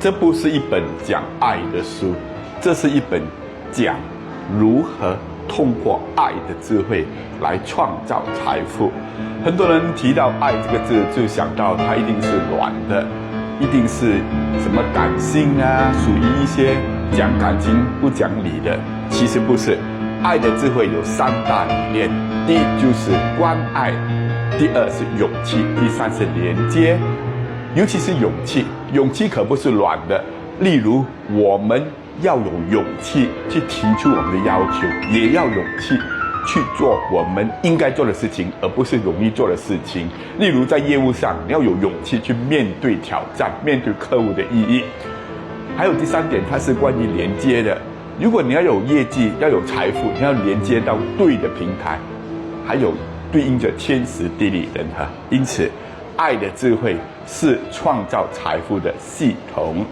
这不是一本讲爱的书，这是一本讲如何通过爱的智慧来创造财富。很多人提到爱这个字，就想到它一定是软的，一定是什么感性啊，属于一些讲感情不讲理的。其实不是，爱的智慧有3大理念：第一就是关爱，第二是勇气，第三是连接。尤其是勇气，勇气可不是软的。例如，我们要有勇气去提出我们的要求，也要勇气去做我们应该做的事情，而不是容易做的事情。例如在业务上，你要有勇气去面对挑战，面对客户的异议。还有第3点，它是关于连接的。如果你要有业绩，要有财富，你要连接到对的平台，还有对应着天时地利人和。因此，爱的智慧是创造财富的系统。